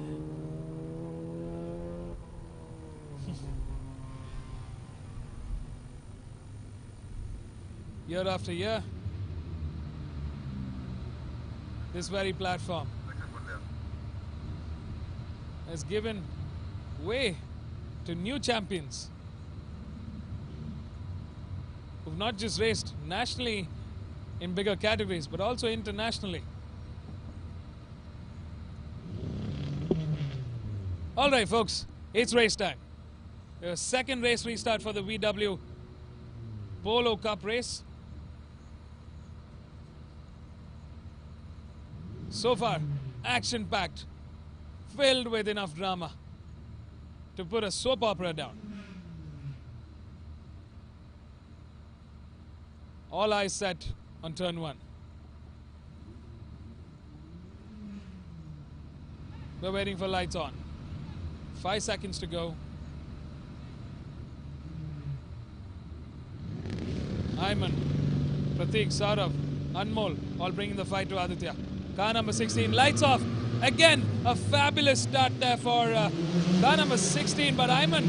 S5: Year after year, this very platform has given way to new champions who've not just raced nationally in bigger categories, but also internationally. All right, folks, it's race time. The second race restart for the VW Polo Cup race. So far, action-packed, filled with enough drama to put a soap opera down. All eyes set on turn 1. We're waiting for lights on. 5 seconds to go. Ayman, Prateek, Saurav, Anmol, all bringing the fight to Aditya. Car number 16, lights off. Again, a fabulous start there for car number 16, but Ayman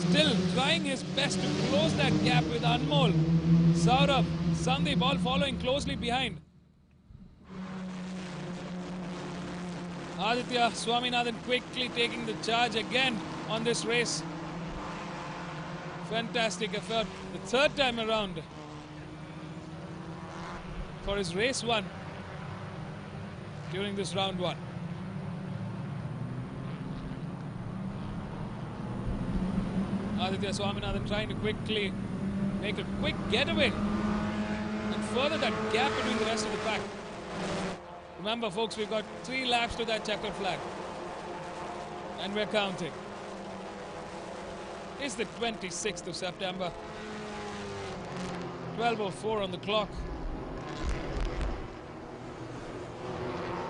S5: still trying his best to close that gap with Anmol. Saurav, Sandeep all following closely behind. Aditya Swaminathan quickly taking the charge again on this race. Fantastic effort, the 3rd time around for his race 1 during this round 1. Aditya Swaminathan trying to quickly make a quick getaway and further that gap between the rest of the pack. Remember, folks, we've got 3 laps to that checkered flag. And we're counting. It's the 26th of September. 12:04 on the clock.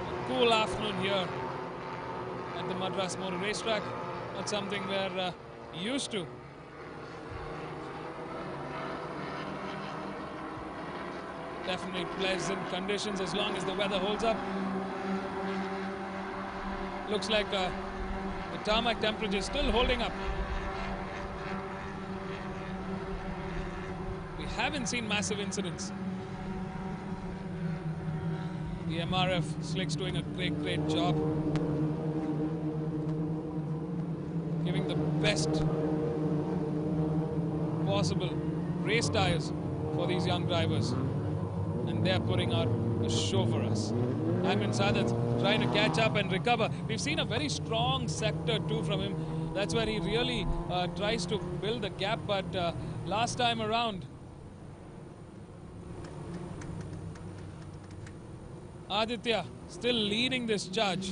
S5: A cool afternoon here at the Madras Motor Race Track. Not something we're used to. Definitely pleasant conditions as long as the weather holds up. Looks like the tarmac temperature is still holding up. We haven't seen massive incidents. The MRF slicks doing a great job, giving the best possible race tires for these young drivers, and they're putting out a show for us. Ayman Sadat trying to catch up and recover. We've seen a very strong sector too from him. That's where he really tries to build the gap, but last time around, Aditya still leading this charge.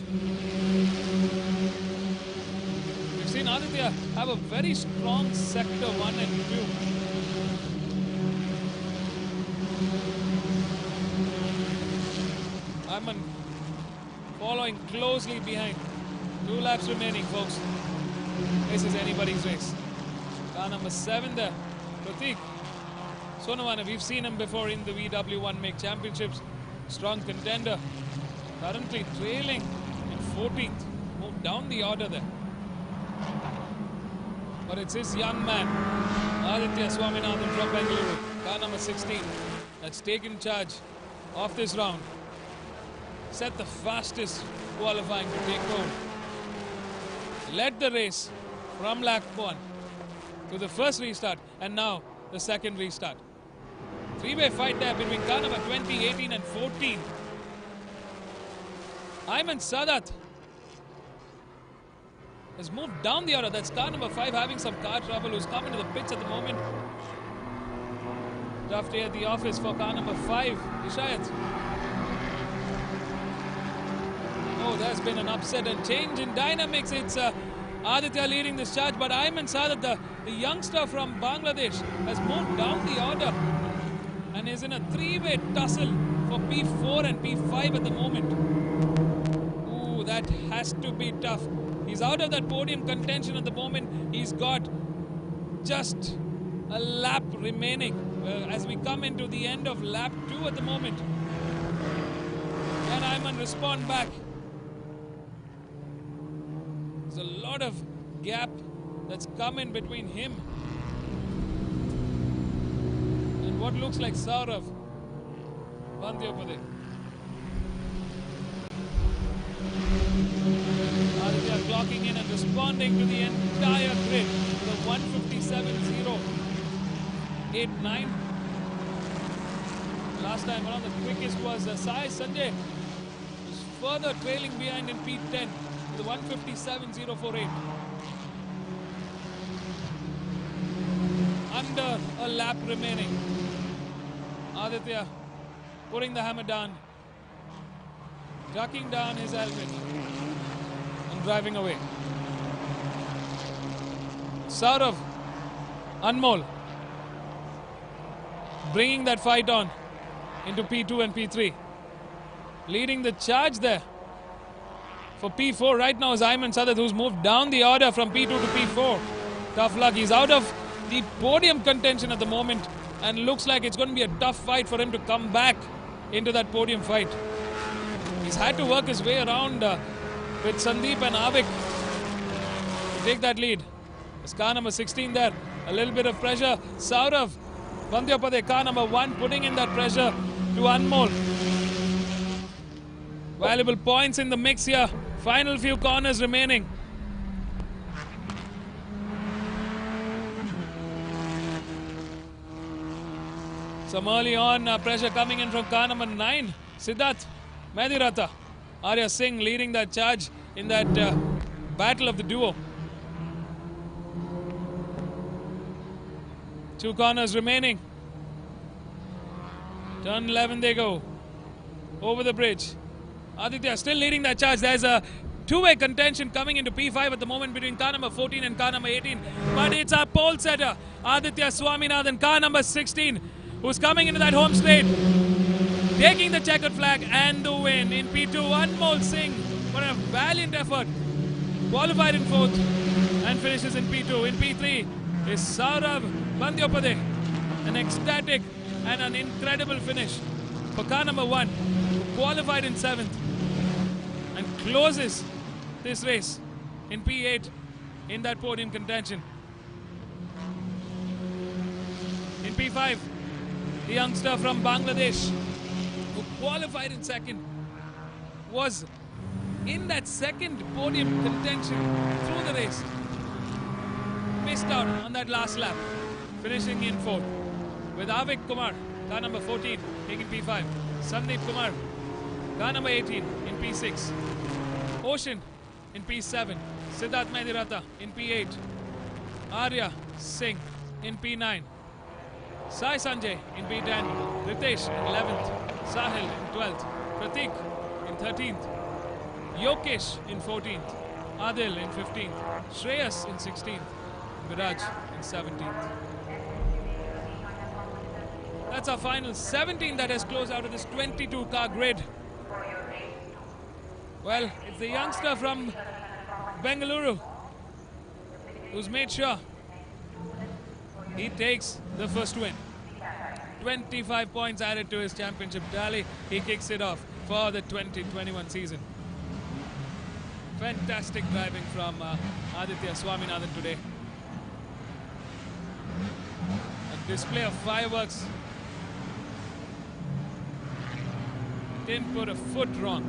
S5: We've seen Aditya have a very strong sector 1 and 2. Ayman following closely behind. 2 laps remaining, folks. This is anybody's race. Car number 7 there, Pratik Sonavana. We've seen him before in the VW One Make Championships. Strong contender. Currently trailing in 14th. Moved down the order there. But it's his young man, Aditya Swaminathan from Bengaluru. Car number 16. That's taken charge of this round. Set the fastest qualifying to take home. Led the race from lap 1 to the first restart and now the second restart. 3-way fight there between car number 20, 18 and 14. Ayman Sadat has moved down the order. That's car number 5 having some car trouble, who's come into the pits at the moment. Tough day at the office for car number 5, Ishayat. Oh, there's been an upset and change in dynamics. It's Aditya leading this charge, but Ayman Sadat, the youngster from Bangladesh, has moved down the order and is in a 3-way tussle for P4 and P5 at the moment. Ooh, that has to be tough. He's out of that podium contention at the moment. He's got just a lap remaining as we come into the end of lap 2 at the moment. Can Ayman respond back? There's a lot of gap that's come in between him and what looks like Saurav Bandyopadhyay. Aditya clocking in and responding to the entire grid with a 157.089. Last time around, the quickest was Sai Sanjay, who's further trailing behind in P10 with a 157.048. Under a lap remaining. Aditya putting the hammer down, ducking down his helmet and driving away. Saurav Anmol bringing that fight on into P2 and P3. Leading the charge there for P4 right now is Ayman Sadat, who's moved down the order from P2 to P4. Tough luck. He's out of the podium contention at the moment and looks like it's going to be a tough fight for him to come back into that podium fight. He's had to work his way around with Sandeep and Avik to take that lead. It's car number 16 there. A little bit of pressure. Saurav Bandyopadhyay, car number 1, putting in that pressure to Anmol. Valuable points in the mix here. Final few corners remaining. Some early on pressure coming in from car number 9, Siddharth Mediratha. Arya Singh leading that charge in that battle of the duo. 2 corners remaining. Turn 11 they go. Over the bridge. Aditya still leading that charge. There's a two-way contention coming into P5 at the moment between car number 14 and car number 18. But it's our pole setter, Aditya Swaminathan, car number 16, who's coming into that home straight, taking the checkered flag and the win. In P2, Anmol Singh, for a valiant effort, qualified in 4th and finishes in P2. In P3 is Saurav Bandyopade, an ecstatic and an incredible finish for car number 1, who qualified in 7th and closes this race in P8 in that podium contention. In P5, the youngster from Bangladesh, who qualified in 2nd, was in that 2nd podium contention through the race. Missed out on that last lap, finishing in 4th. With Avik Kumar, car number 14, taking P5. Sandeep Kumar, car number 18 in P6. Ocean in P7. Siddharth Medirata in P8. Arya Singh in P9. Sai Sanjay in P10. Ritesh in 11th. Sahil in 12th. Pratik in 13th. Yokesh in 14th. Adil in 15th. Shreyas in 16th. Viraj in 17th. That's our final 17 that has closed out of this 22 car grid. Well, it's the youngster from Bengaluru who's made sure he takes the first win. 25 points added to his championship tally. He kicks it off for the 2021 season. Fantastic driving from Aditya Swaminathan today. A display of fireworks. Didn't put a foot wrong.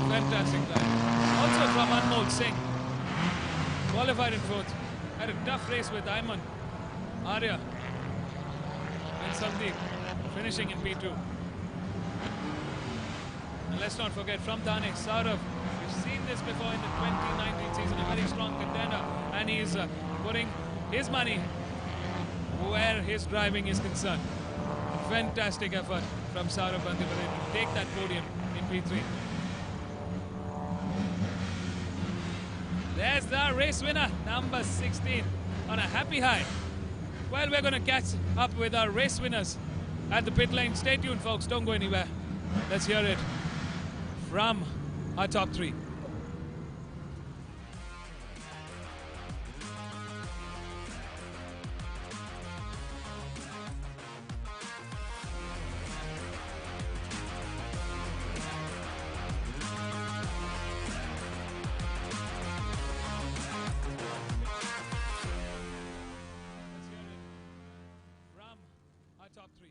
S5: Fantastic driving. Also from Anmol Singh. Qualified in 4th. Had a tough race with Ayman, Arya and Sandeep, finishing in P2. And let's not forget from Thane, Saurav. We've seen this before in the 2019 season, a very strong contender, and he's putting his money where his driving is concerned. Fantastic effort from Saurav Bandipade to take that podium in P3. There's the race winner, number 16, on a happy high. Well, we're going to catch up with our race winners at the pit lane. Stay tuned, folks. Don't go anywhere. Let's hear it from our top 3. Top 3.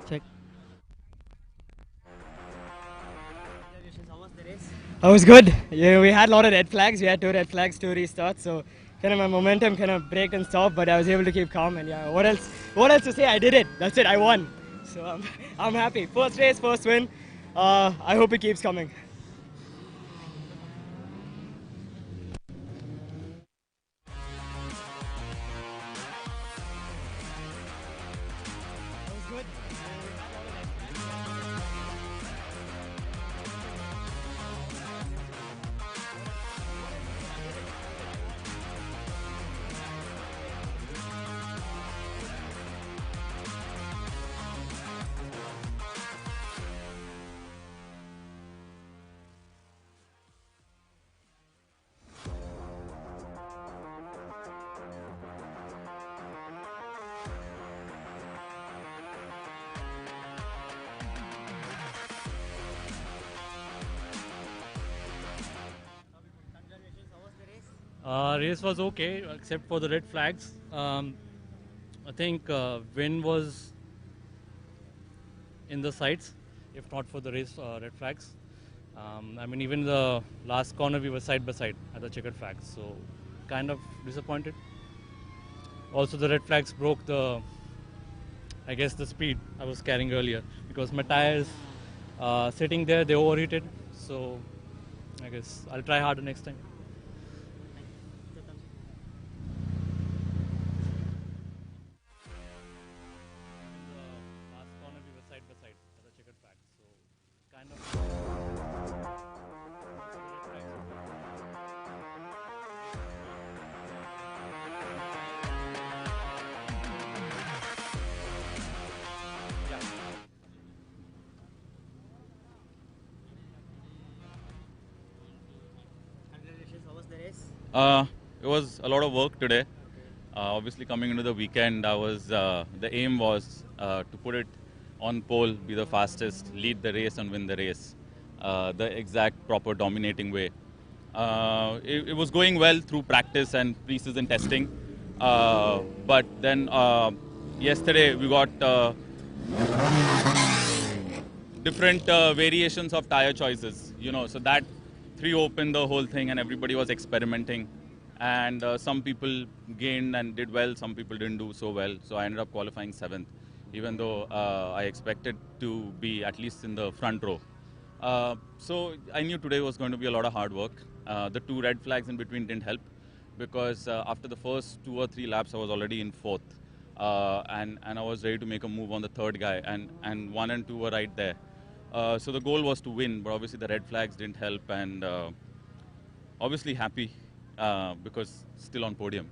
S6: Check. It was good. Yeah, we had a lot of red flags. We had 2 red flags, 2 restarts. So kind of my momentum kind of braked and stopped, but I was able to keep calm. And yeah, what else? What else to say? I did it. That's it. I won. So I'm happy. First race, first win. I hope it keeps coming. It was good.
S7: Race was okay, except for the red flags. I think wind was in the sides, if not for the race red flags. I mean, even the last corner we were side by side at the checkered flags, so kind of disappointed. Also, the red flags broke the, I guess, the speed I was carrying earlier, because my tires sitting there, they overheated. So I guess I'll try harder next time. The last corner we were side by side at the checkered flag, so kind of.
S6: Congratulations, how was the race?
S8: It was a lot of work today. Obviously, coming into the weekend, the aim was to put it on pole, be the fastest, lead the race, and win the race. The exact proper dominating way. It was going well through practice and pre-season testing, but then yesterday we got different variations of tire choices. So that threw open the whole thing, and everybody was experimenting. And some people gained and did well, some people didn't do so well. So I ended up qualifying 7th, even though I expected to be at least in the front row. So I knew today was going to be a lot of hard work. The 2 red flags in between didn't help, because after the first 2 or 3 laps I was already in 4th, and I was ready to make a move on the 3rd guy, and 1 and 2 were right there. So the goal was to win, but obviously the red flags didn't help, and obviously happy because still on podium,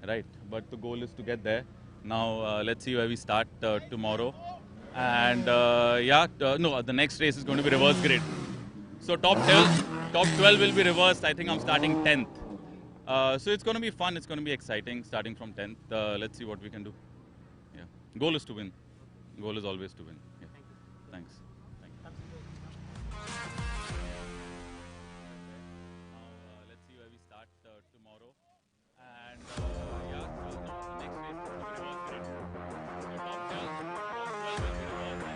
S8: right? But the goal is to get there. Now let's see where we start tomorrow. And no, the next race is going to be reverse grid. So top 12 will be reversed. I think I'm starting 10th. So it's going to be fun. It's going to be exciting starting from 10th. Let's see what we can do. Yeah. Goal is to win. Goal is always to win. Yeah. Thanks. Now let's see where we start tomorrow. And so the next race is going to be reverse grid. So top 12 will be reversed.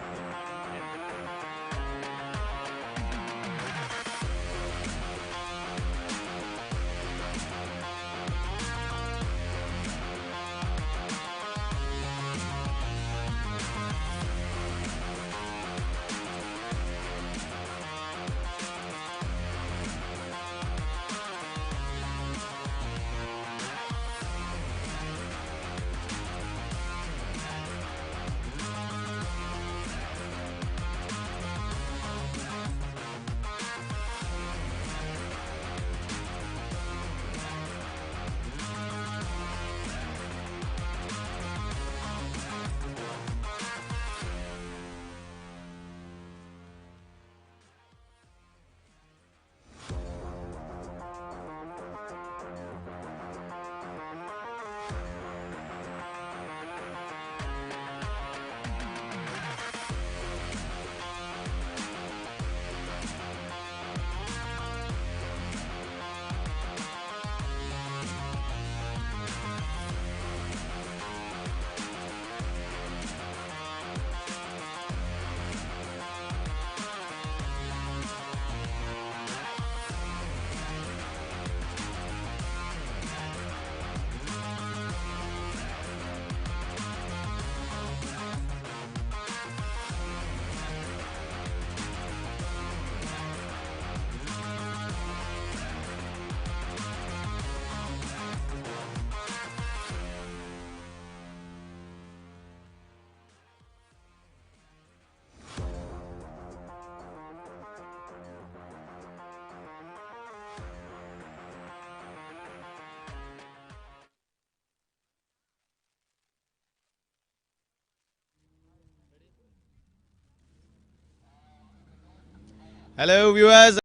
S3: Hello viewers.